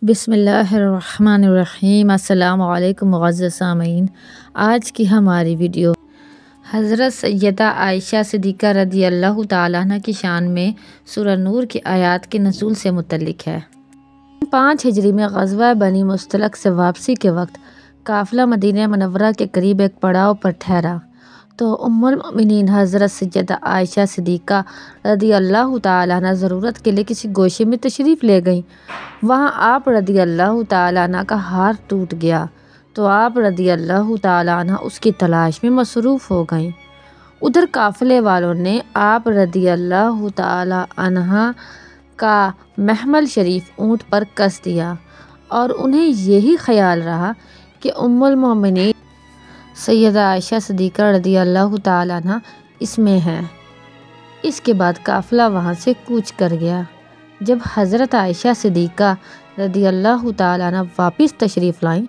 بسم اللہ الرحمن الرحیم۔ السلام علیکم معزز سامعین، آج کی ہماری ویڈیو حضرت سیدہ عائشہ صدیقہ رضی اللہ تعالیٰ عنہ کی شان میں سورہ نور کی آیات کے نزول سے متعلق ہے۔ 5 ہجری میں غزوہ بنی مستلق سے واپسی کے وقت قافلہ مدینہ منورہ کے قریب ایک پڑاؤ پر ٹھہرا تو ام المؤمنین حضرت سیدہ عائشہ صدیقہ رضی اللہ تعالیٰ عنہ ضرورت کے لیے کسی گوشے میں تشریف لے گئیں۔ وہاں آپ رضی اللہ تعالیٰ عنہ کا ہار ٹوٹ گیا تو آپ رضی اللہ تعالیٰ عنہ اس کی تلاش میں مصروف ہو گئیں۔ ادھر قافلے والوں نے آپ رضی اللہ تعالیٰ عنہ کا محمل شریف اونٹ پر کس دیا اور انہیں یہی خیال رہا کہ ام المؤمنین سیدہ عائشہ صدیقہ رضی اللہ تعالیٰ عنہ اس میں ہیں۔ اس کے بعد قافلہ وہاں سے کوچ کر گیا۔ جب حضرت عائشہ صدیقہ رضی اللہ تعالیٰ عنہ واپس تشریف لائیں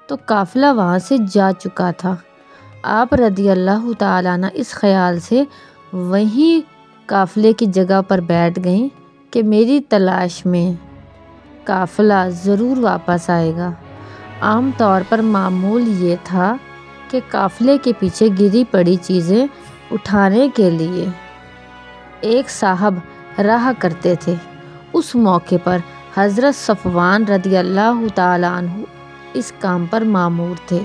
تو قافلہ وہاں سے جا چکا تھا۔ آپ رضی اللہ تعالیٰ عنہ اس خیال سے وہیں قافلے کی جگہ پر بیٹھ گئیں کہ میری تلاش میں قافلہ ضرور واپس آئے گا۔ عام طور پر معمول یہ تھا کہ قافلے کے پیچھے گری پڑی چیزیں اٹھانے کے لیے ایک صاحب رہا کرتے تھے۔ اس موقع پر حضرت صفوان رضی اللہ تعالیٰ عنہ اس کام پر مامور تھے۔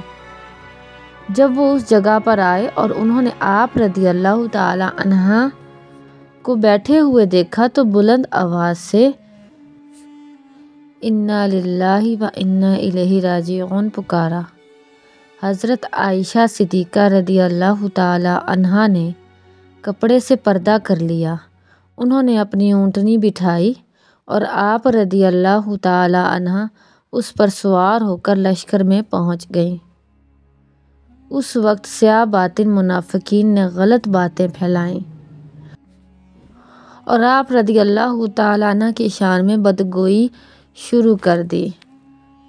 جب وہ اس جگہ پر آئے اور انہوں نے آپ رضی اللہ تعالیٰ عنہ کو بیٹھے ہوئے دیکھا تو بلند آواز سے انا للہ و انا الیہ راجعون پکارا۔ حضرت عائشہ صدیقہ رضی اللہ تعالیٰ عنہ نے کپڑے سے پردہ کر لیا۔ انہوں نے اپنی اونٹنی بٹھائی اور آپ رضی اللہ تعالیٰ عنہ اس پر سوار ہو کر لشکر میں پہنچ گئیں۔ اس وقت سیاہ باطن منافقین نے غلط باتیں پھیلائیں اور آپ رضی اللہ تعالیٰ عنہ کی شان میں بدگوئی شروع کر دی۔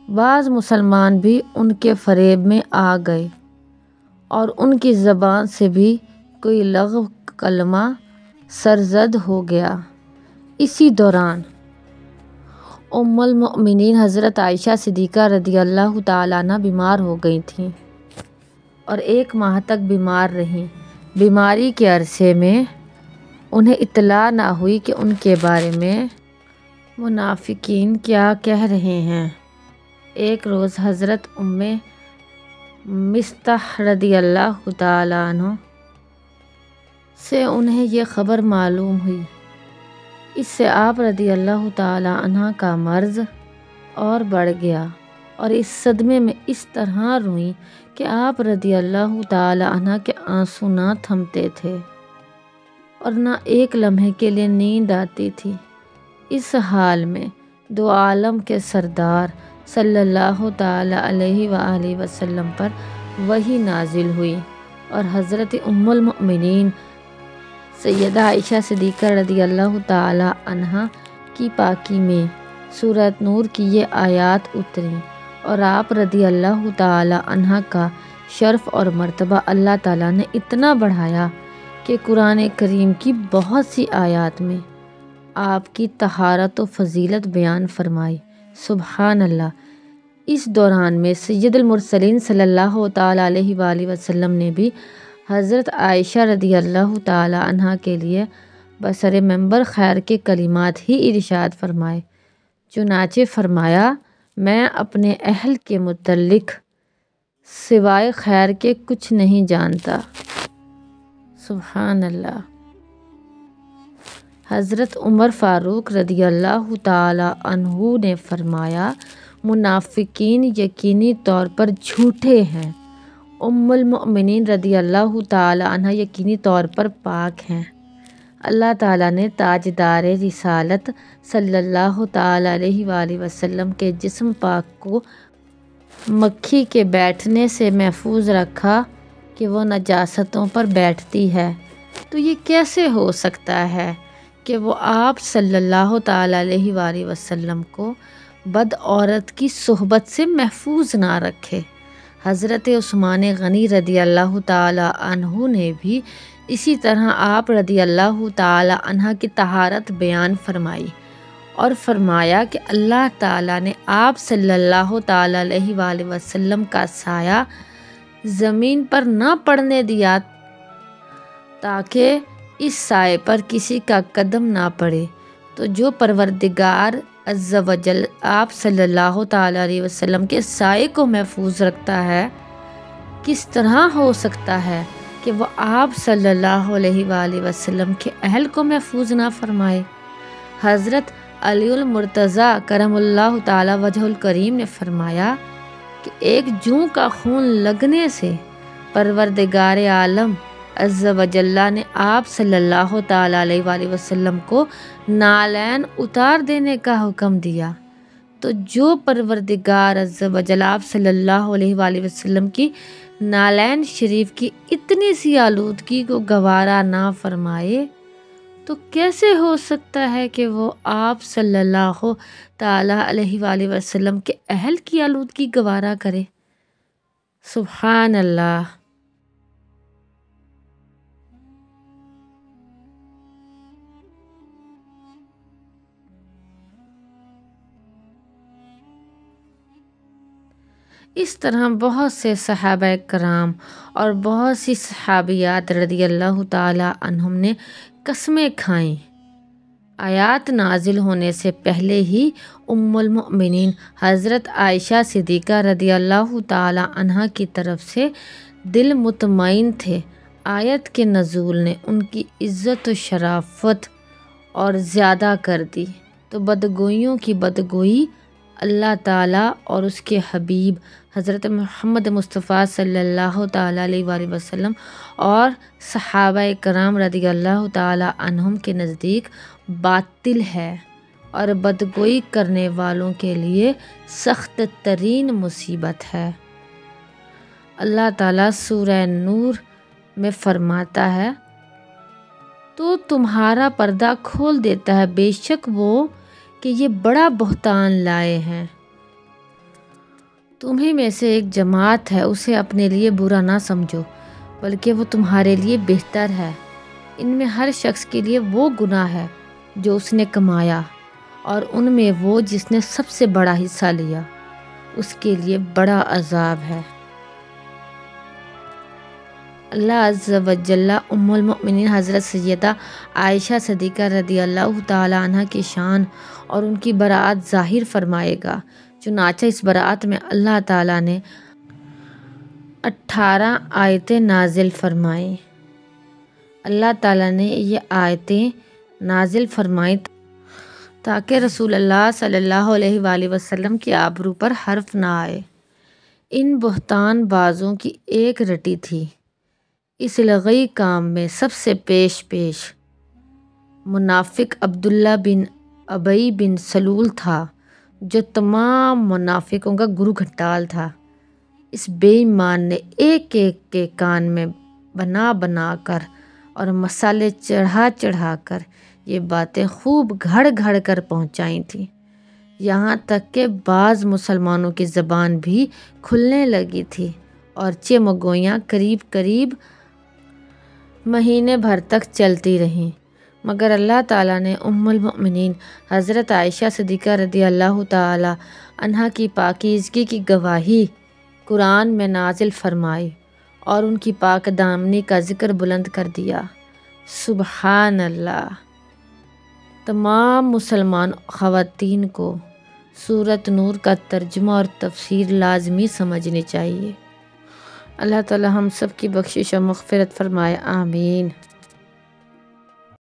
بعض مسلمان بھی ان کے فریب میں آ گئے اور ان کی زبان سے بھی کوئی لغو کلمہ سرزد ہو گیا۔ اسی دوران ام المؤمنین حضرت عائشہ صدیقہ رضی اللہ تعالیٰ عنہ بیمار ہو گئی تھیں اور 1 ماہ تک بیمار رہیں۔ بیماری کے عرصے میں انہیں اطلاع نہ ہوئی کہ ان کے بارے میں منافقین کیا کہہ رہے ہیں۔ ایک روز حضرت ام مصطح رضی اللہ تعالیٰ عنہ سے انہیں یہ خبر معلوم ہوئی۔ اس سے آپ رضی اللہ تعالیٰ عنہ کا مرض اور بڑھ گیا اور اس صدمے میں اس طرح روئیں کہ آپ رضی اللہ تعالیٰ عنہ کے آنسو نہ تھمتے تھے اور نہ ایک لمحے کے لیے نیند آتی تھی۔ اس حال میں 2 عالم کے سردار صلی اللہ تعالیٰ علیہ وآلہ وسلم پر وحی نازل ہوئی اور حضرت ام المؤمنین سیدہ عائشہ صدیقہ رضی اللہ تعالیٰ عنہ کی پاکی میں سورہ نور کی یہ آیات اتریں اور آپ رضی اللہ تعالیٰ عنہ کا شرف اور مرتبہ اللہ تعالیٰ نے اتنا بڑھایا کہ قرآن کریم کی بہت سی آیات میں آپ کی طہارت و فضیلت بیان فرمائی۔ سبحان اللہ۔ اس دوران میں سید المرسلین صلی اللہ تعالیٰ علیہ وآلہ وسلم نے بھی حضرت عائشہ رضی اللہ تعالیٰ عنہ کے لیے بسر منبر خیر کے کلمات ہی ارشاد فرمائے۔ چنانچہ فرمایا، میں اپنے اہل کے متعلق سوائے خیر کے کچھ نہیں جانتا۔ سبحان اللہ۔ حضرت عمر فاروق رضی اللہ تعالیٰ عنہ نے فرمایا، منافقین یقینی طور پر جھوٹے ہیں۔ ام المؤمنین رضی اللہ تعالیٰ عنہ یقینی طور پر پاک ہیں۔ اللہ تعالیٰ نے تاجدار رسالت صلی اللہ تعالیٰ علیہ وآلہ وسلم کے جسم پاک کو مکھی کے بیٹھنے سے محفوظ رکھا کہ وہ نجاستوں پر بیٹھتی ہے، تو یہ کیسے ہو سکتا ہے کہ وہ آپ صلی اللہ تعالیٰ علیہ وآلہ وسلم کو بد عورت کی صحبت سے محفوظ نہ رکھے۔ حضرت عثمان غنی رضی اللہ تعالیٰ عنہ نے بھی اسی طرح آپ رضی اللہ تعالیٰ عنہ کی طہارت بیان فرمائی۔ اور فرمایا کہ اللہ تعالیٰ نے آپ صلی اللہ تعالیٰ علیہ وآلہ وسلم کا سایہ زمین پر نہ پڑنے دیا تاکہ اس سائے پر کسی کا قدم نہ پڑے۔ تو جو پروردگار عز و جل آپ صلی اللہ تعالیٰ علیہ وسلم کے سائے کو محفوظ رکھتا ہے، کس طرح ہو سکتا ہے کہ وہ آپ صلی اللہ علیہ وآلہ وسلم کے اہل کو محفوظ نہ فرمائے۔ حضرت علی المرتضیٰ کرم اللہ تعالی وجہ الکریم نے فرمایا کہ ایک جوں کا خون لگنے سے پروردگار عالم عز و جل نے آپ صلی اللہ تعالی علیہ وآلہ وسلم کو نالین اتار دینے کا حکم دیا۔ تو جو پروردگار عز و جل آپ صلی اللہ علیہ وآلہ وسلم کی نالین شریف کی اتنی سی آلودگی کو گوارا نہ فرمائے تو کیسے ہو سکتا ہے کہ وہ آپ صلی اللہ تعالی علیہ وآلہ وسلم کے اہل کی آلودگی گوارا کرے؟ سبحان اللہ۔ اس طرح بہت سے صحابہ کرام اور بہت سی صحابیات رضی اللہ تعالی عنہم نے قسمیں کھائیں۔ آیات نازل ہونے سے پہلے ہی ام المؤمنین حضرت عائشہ صدیقہ رضی اللہ تعالی عنہا کی طرف سے دل مطمئن تھے۔ آیت کے نزول نے ان کی عزت و شرافت اور زیادہ کر دی، تو بدگوئیوں کی بدگوئی اللہ تعالیٰ اور اس کے حبیب حضرت محمد مصطفیٰ صلی اللہ تعالیٰ علیہ وآلہ وسلم اور صحابہ کرام رضی اللہ تعالیٰ عنہم کے نزدیک باطل ہے اور بدگوئی کرنے والوں کے لیے سخت ترین مصیبت ہے۔ اللہ تعالیٰ سورہ نور میں فرماتا ہے تو تمہارا پردہ کھول دیتا ہے، بے شک وہ کہ یہ بڑا بہتان لائے ہیں۔ تمہیں میں سے ایک جماعت ہے، اسے اپنے لیے برا نہ سمجھو بلکہ وہ تمہارے لیے بہتر ہے۔ ان میں ہر شخص کے لیے وہ گناہ ہے جو اس نے کمایا، اور ان میں وہ جس نے سب سے بڑا حصہ لیا، اس کے لیے بڑا عذاب ہے۔ اللہ عز و جل ام المؤمنین حضرت سیدہ عائشہ صدیقہ رضی اللہ تعالی عنہ کی شان اور ان کی براعت ظاہر فرمائے گا۔ چنانچہ اس براعت میں اللہ تعالیٰ نے 18 آیتیں نازل فرمائیں۔ اللہ تعالیٰ نے یہ آیتیں نازل فرمائیں تاکہ رسول اللہ صلی اللہ علیہ وآلہ وسلم کی آبرو پر حرف نہ آئے۔ ان بہتان بازوں کی ایک رٹی تھی۔ اس لغوی کام میں سب سے پیش منافق عبداللہ بن ابی بن سلول تھا، جو تمام منافقوں کا گرو گھنٹال تھا۔ اس بے ایمان نے ایک ایک کے کان میں بنا کر اور مسالے چڑھا کر یہ باتیں خوب گھڑ کر پہنچائی تھیں، یہاں تک کہ بعض مسلمانوں کی زبان بھی کھلنے لگی تھی، اور چمگویاں قریب مہینے بھر تک چلتی رہیں، مگر اللہ تعالیٰ نے ام المؤمنین حضرت عائشہ صدیقہ رضی اللہ تعالی عنہا کی پاکیزگی کی گواہی قرآن میں نازل فرمائی اور ان کی پاک دامنی کا ذکر بلند کر دیا۔ سبحان اللہ۔ تمام مسلمان خواتین کو سورۃ نور کا ترجمہ اور تفسیر لازمی سمجھنی چاہیے۔ اللہ تعالی ہم سب کی بخشش و مغفرت فرمائے، آمین۔